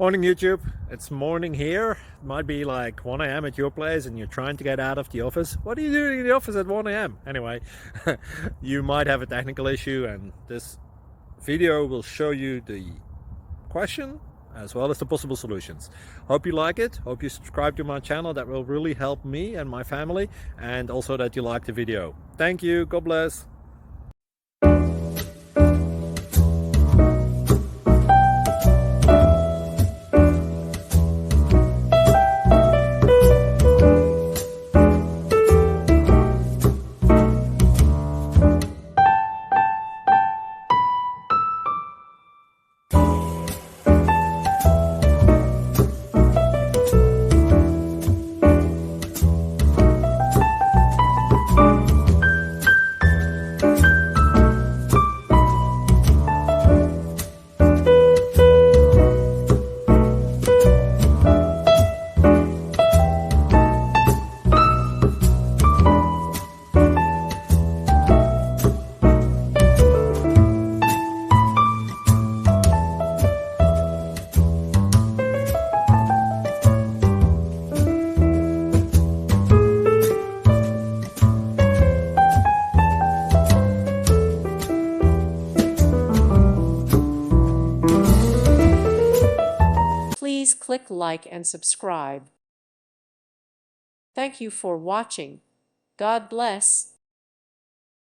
Morning YouTube, it's morning here. It might be like 1 a.m. at your place and you're trying to get out of the office. What are you doing in the office at 1 a.m.? Anyway, you might have a technical issue and this video will show you the question as well as the possible solutions. Hope you like it, hope you subscribe to my channel. That will really help me and my family, and also that you like the video. Thank you, God bless. Please click like and subscribe. Thank you for watching. God bless.